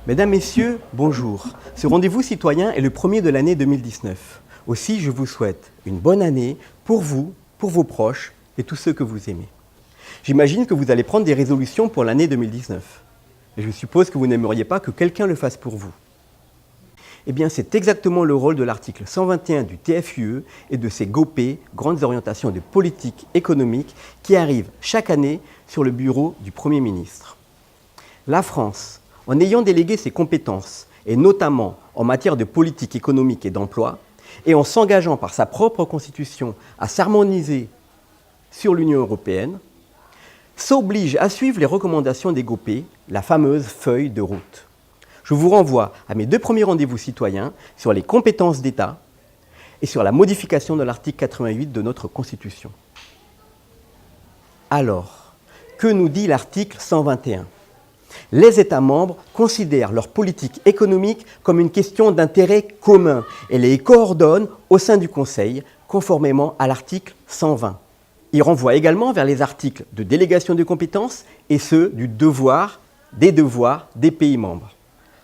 Mesdames, Messieurs, bonjour. Ce rendez-vous citoyen est le premier de l'année 2019. Aussi, je vous souhaite une bonne année pour vous, pour vos proches et tous ceux que vous aimez. J'imagine que vous allez prendre des résolutions pour l'année 2019. Et je suppose que vous n'aimeriez pas que quelqu'un le fasse pour vous. Eh bien, c'est exactement le rôle de l'article 121 du TFUE et de ses GOP, Grandes Orientations de Politique Économique, qui arrivent chaque année sur le bureau du Premier ministre. La France, en ayant délégué ses compétences, et notamment en matière de politique économique et d'emploi, et en s'engageant par sa propre constitution à s'harmoniser sur l'Union européenne, s'oblige à suivre les recommandations des GOP, la fameuse feuille de route. Je vous renvoie à mes deux premiers rendez-vous citoyens sur les compétences d'État et sur la modification de l'article 88 de notre Constitution. Alors, que nous dit l'article 121 ? Les États membres considèrent leur politique économique comme une question d'intérêt commun et les coordonnent au sein du Conseil, conformément à l'article 120. Il renvoie également vers les articles de délégation de compétences et ceux du devoir des pays membres.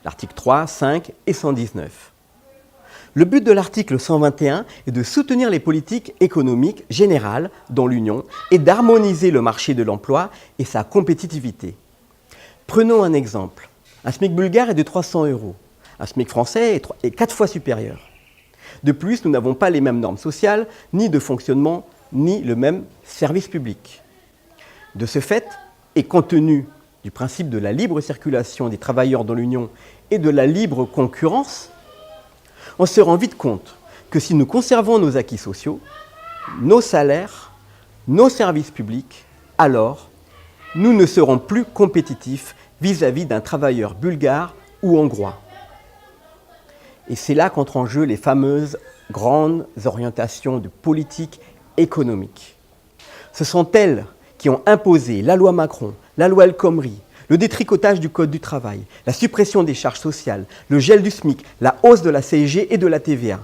L'article 3, 5 et 119. Le but de l'article 121 est de soutenir les politiques économiques générales dans l'Union et d'harmoniser le marché de l'emploi et sa compétitivité. Prenons un exemple. Un SMIC bulgare est de 300 €. Un SMIC français est 4 fois supérieur. De plus, nous n'avons pas les mêmes normes sociales, ni de fonctionnement, ni le même service public. De ce fait, et compte tenu du principe de la libre circulation des travailleurs dans l'Union et de la libre concurrence, on se rend vite compte que si nous conservons nos acquis sociaux, nos salaires, nos services publics, alors nous ne serons plus compétitifs vis-à-vis d'un travailleur bulgare ou hongrois. Et c'est là qu'entrent en jeu les fameuses grandes orientations de politique économique. Ce sont elles qui ont imposé la loi Macron, la loi El Khomri, le détricotage du Code du travail, la suppression des charges sociales, le gel du SMIC, la hausse de la CSG et de la TVA.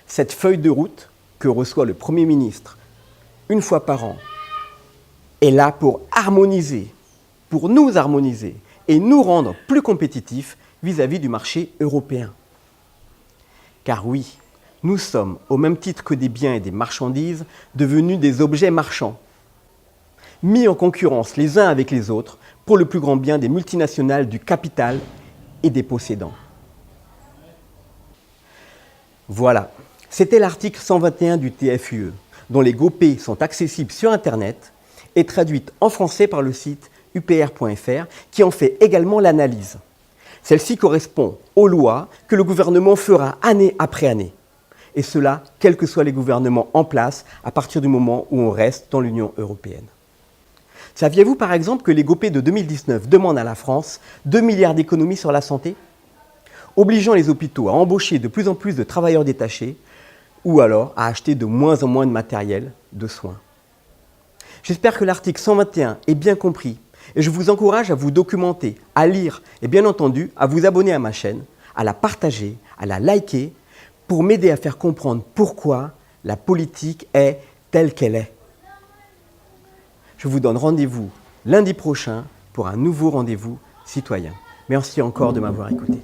Cette feuille de route que reçoit le Premier ministre une fois par an est là pour harmoniser, pour nous harmoniser et nous rendre plus compétitifs vis-à-vis du marché européen. Car oui, nous sommes, au même titre que des biens et des marchandises, devenus des objets marchands, mis en concurrence les uns avec les autres pour le plus grand bien des multinationales du capital et des possédants. Voilà, c'était l'article 121 du TFUE, dont les GOP sont accessibles sur Internet et traduites en français par le site upr.fr, qui en fait également l'analyse. Celle-ci correspond aux lois que le gouvernement fera année après année. Et cela, quels que soient les gouvernements en place, à partir du moment où on reste dans l'Union européenne. Saviez-vous par exemple que les GOP de 2019 demandent à la France 2 milliards d'économies sur la santé, obligeant les hôpitaux à embaucher de plus en plus de travailleurs détachés ou alors à acheter de moins en moins de matériel de soins. J'espère que l'article 121 est bien compris et je vous encourage à vous documenter, à lire et bien entendu à vous abonner à ma chaîne, à la partager, à la liker pour m'aider à faire comprendre pourquoi la politique est telle qu'elle est. Je vous donne rendez-vous lundi prochain pour un nouveau rendez-vous citoyen. Merci encore de m'avoir écouté.